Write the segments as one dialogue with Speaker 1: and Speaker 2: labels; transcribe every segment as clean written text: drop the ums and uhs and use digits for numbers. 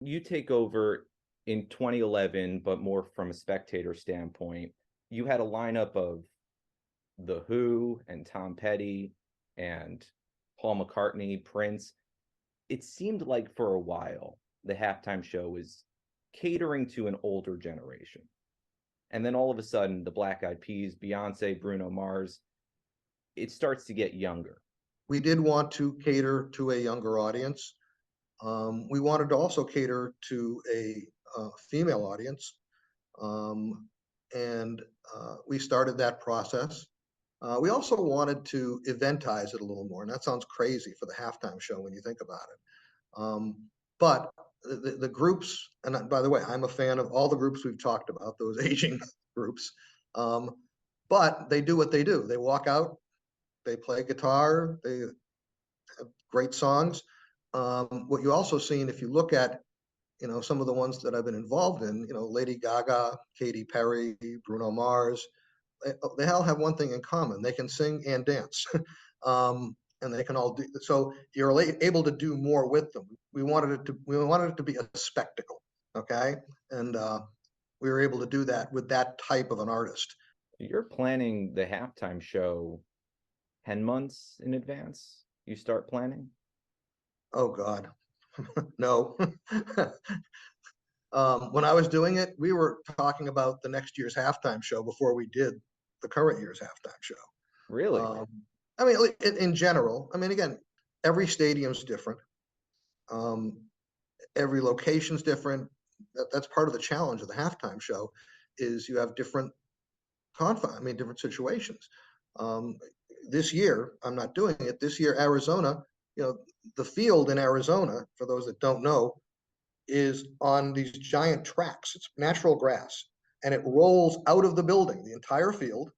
Speaker 1: You take over in 2011, but more from a spectator standpoint. You had a lineup of The Who and Tom Petty and Paul McCartney, Prince. It seemed like for a while the halftime show was catering to an older generation. And then all of a sudden, the Black Eyed Peas, Beyonce, Bruno Mars, it starts to get younger.
Speaker 2: We did want to cater to a younger audience. We wanted to also cater to a female audience. Um, and we started that process. We also wanted to eventize it a little more, and that sounds crazy for the halftime show when you think about it. But the groups, and by the way, I'm a fan of all the groups we've talked about, those aging groups. Um, but they do what they do. They walk out, they play guitar, they have great songs. What you also seen, if you look at, some of the ones that I've been involved in, Lady Gaga, Katy Perry, Bruno Mars, they all have one thing in common: they can sing and dance. And they can all do so. You're able to do more with them. We wanted it to be a spectacle, okay? And we were able to do that with that type of an artist.
Speaker 1: You're planning the halftime show 10 months in advance. You start planning?
Speaker 2: Oh God, no. When I was doing it, we were talking about the next year's halftime show before we did the current year's halftime show.
Speaker 1: Really?
Speaker 2: Um, I mean, in general, I mean, again, every stadium's different. Um, every location's different. That's part of the challenge of the halftime show, is you have different different situations. Um, this year, I'm not doing it. This year, Arizona, the field in Arizona, for those that don't know, is on these giant tracks. It's natural grass, and it rolls out of the building, the entire field,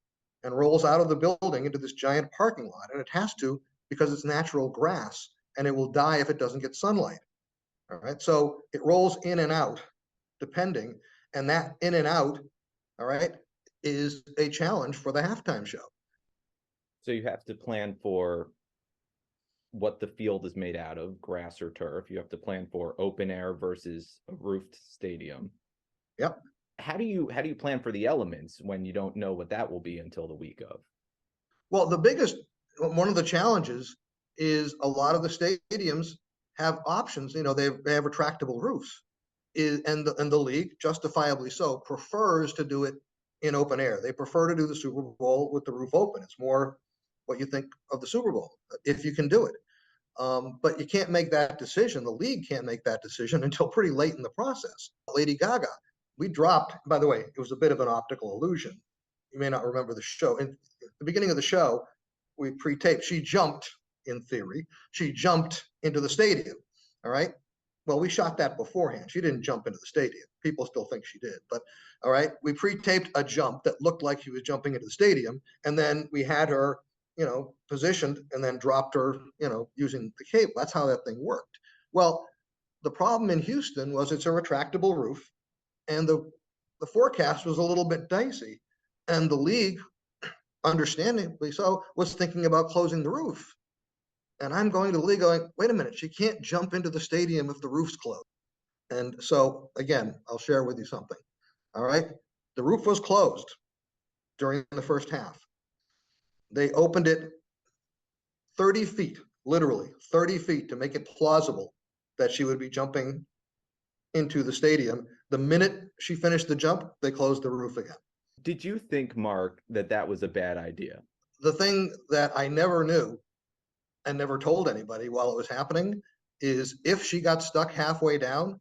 Speaker 2: and rolls out of the building into this giant parking lot. And it has to, because it's natural grass, and it will die if it doesn't get sunlight. All right. So it rolls in and out, depending, and that in and out, all right, is a challenge for the halftime show.
Speaker 1: So you have to plan for what the field is made out of, grass or turf. You have to plan for open air versus a roofed stadium.
Speaker 2: Yep.
Speaker 1: How do you plan for the elements when you don't know what that will be until the week of?
Speaker 2: Well, one of the challenges is a lot of the stadiums have options. They have retractable roofs, and the league, justifiably so, prefers to do it in open air. They prefer to do the Super Bowl with the roof open. It's more what you think of the Super Bowl, if you can do it. But you can't make that decision. The league can't make that decision until pretty late in the process. Lady Gaga, we dropped, by the way, it was a bit of an optical illusion. You may not remember the show. In the beginning of the show, we pre-taped. She jumped, in theory, she jumped into the stadium. All right. Well, we shot that beforehand. She didn't jump into the stadium. People still think she did. But all right, we pre-taped a jump that looked like she was jumping into the stadium. And then we had her, positioned, and then dropped her, using the cable. That's how that thing worked. Well, the problem in Houston was it's a retractable roof, and the forecast was a little bit dicey. And the league, understandably so, was thinking about closing the roof. And I'm going to the league going, wait a minute, she can't jump into the stadium if the roof's closed. And so, again, I'll share with you something. All right. The roof was closed during the first half. They opened it 30 feet, literally 30 feet, to make it plausible that she would be jumping into the stadium. The minute she finished the jump, they closed the roof again.
Speaker 1: Did you think, Mark, that was a bad idea?
Speaker 2: The thing that I never knew and never told anybody while it was happening is, if she got stuck halfway down,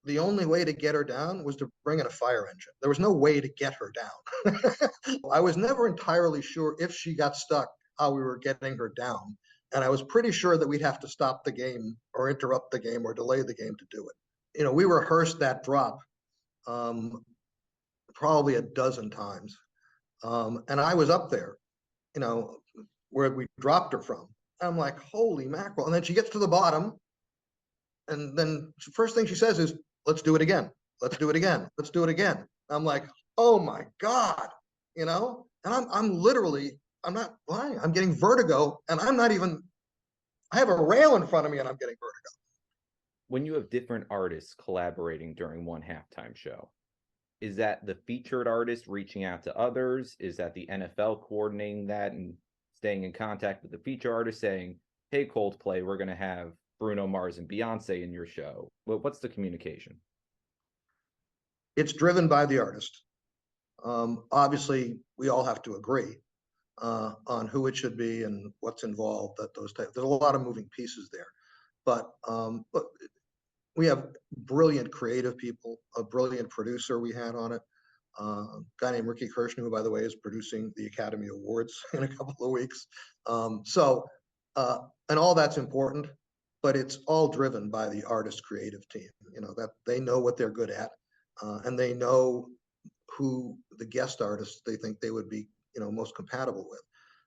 Speaker 2: the only way to get her down was to bring in a fire engine. There was no way to get her down. I was never entirely sure, if she got stuck, how we were getting her down. And I was pretty sure that we'd have to stop the game or interrupt the game or delay the game to do it. We rehearsed that drop probably a dozen times. And I was up there, where we dropped her from. I'm like, holy mackerel. And then she gets to the bottom. And then the first thing she says is, let's do it again. Let's do it again. Let's do it again. I'm like, oh my God, and I'm literally, I'm not lying. I'm getting vertigo, and I'm not even, I have a rail in front of me and I'm getting vertigo.
Speaker 1: When you have different artists collaborating during one halftime show, is that the featured artist reaching out to others? Is that the NFL coordinating that and staying in contact with the feature artist saying, hey, Coldplay, we're going to have Bruno Mars and Beyonce in your show? What's the communication?
Speaker 2: It's driven by the artist. Obviously, we all have to agree on who it should be and what's involved. Those types. There's a lot of moving pieces there, but we have brilliant creative people. A brilliant producer we had on it. A guy named Ricky Kirshner, who, by the way, is producing the Academy Awards in a couple of weeks. And all that's important, but it's all driven by the artist creative team. That they know what they're good at, and they know who the guest artists they think they would be, most compatible with.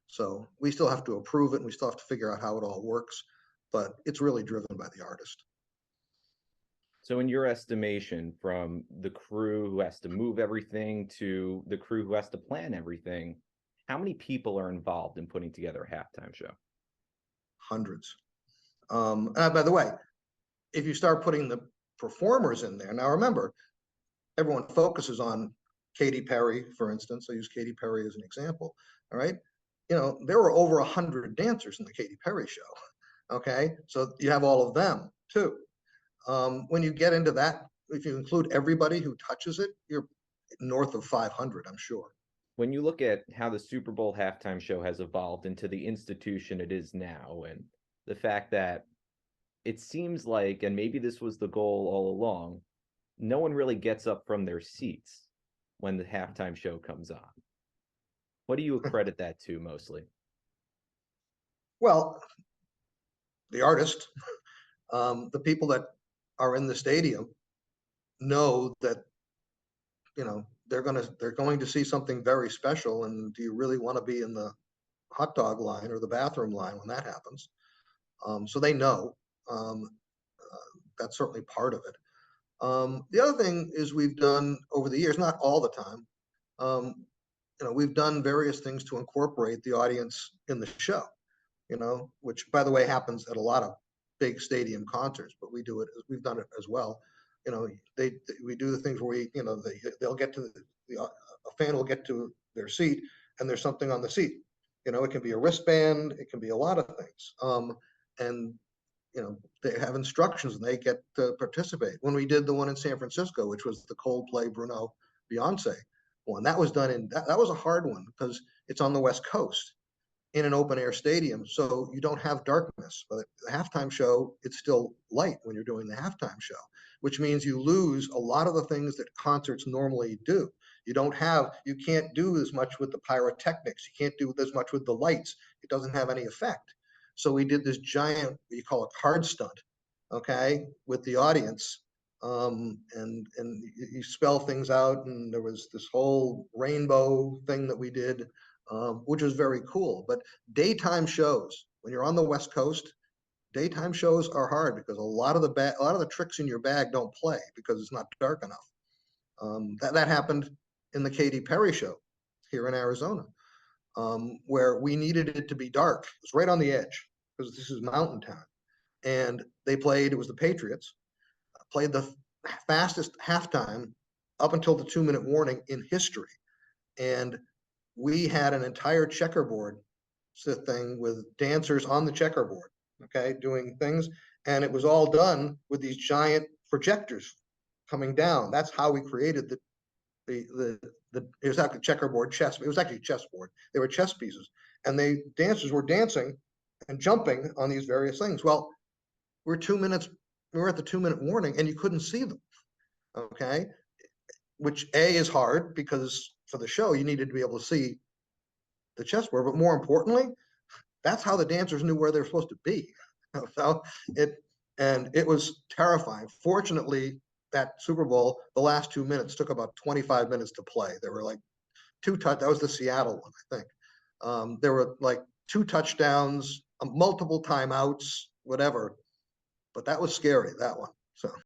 Speaker 2: So we still have to approve it, and we still have to figure out how it all works, but it's really driven by the artist.
Speaker 1: So, in your estimation, from the crew who has to move everything to the crew who has to plan everything, how many people are involved in putting together a halftime show?
Speaker 2: Hundreds. By the way, if you start putting the performers in there, now remember, everyone focuses on Katy Perry, for instance. I use Katy Perry as an example. All right. There were over 100 dancers in the Katy Perry show. Okay. So you have all of them too. When you get into that, if you include everybody who touches it, you're north of 500, I'm sure.
Speaker 1: When you look at how the Super Bowl halftime show has evolved into the institution it is now, and the fact that it seems like, and maybe this was the goal all along, no one really gets up from their seats when the halftime show comes on. What do you accredit that to mostly?
Speaker 2: Well, the artist, the people that are in the stadium know that they're going to see something very special, and do you really want to be in the hot dog line or the bathroom line when that happens? So they know. That's certainly part of it. The other thing is we've done over the years, not all the time, we've done various things to incorporate the audience in the show, which, by the way, happens at a lot of big stadium concerts, but we've done it as well. We do the things where they'll get to a fan will get to their seat, and there's something on the seat. It can be a wristband, it can be a lot of things. And they have instructions and they get to participate. When we did the one in San Francisco, which was the Coldplay, Bruno, Beyonce one, that was done that was a hard one because it's on the West Coast in an open air stadium. So you don't have darkness, but the halftime show, it's still light when you're doing the halftime show, which means you lose a lot of the things that concerts normally do. You can't do as much with the pyrotechnics. You can't do as much with the lights. It doesn't have any effect. So we did this giant, what you call a card stunt, okay, with the audience. And you spell things out, and there was this whole rainbow thing that we did, which was very cool. But daytime shows, when you're on the West Coast, daytime shows are hard because a lot of the tricks in your bag don't play because it's not dark enough. That happened in the Katy Perry show here in Arizona, where we needed it to be dark. It was right on the edge because this is mountain town. And it was the Patriots, played the fastest halftime up until the 2-minute warning in history. And we had an entire checkerboard thing with dancers on the checkerboard, okay, doing things. And it was all done with these giant projectors coming down. That's how we created it was actually checkerboard chess. It was actually chessboard. They were chess pieces, and dancers were dancing and jumping on these various things. Well, we were at the 2-minute warning, and you couldn't see them. Okay, which is hard because for the show you needed to be able to see the chessboard, but more importantly, that's how the dancers knew where they were supposed to be. So it was terrifying. Fortunately, that Super Bowl, the last 2 minutes took about 25 minutes to play. There were like that was the Seattle one, I think. There were like 2 touchdowns, multiple timeouts, whatever. But that was scary, that one. So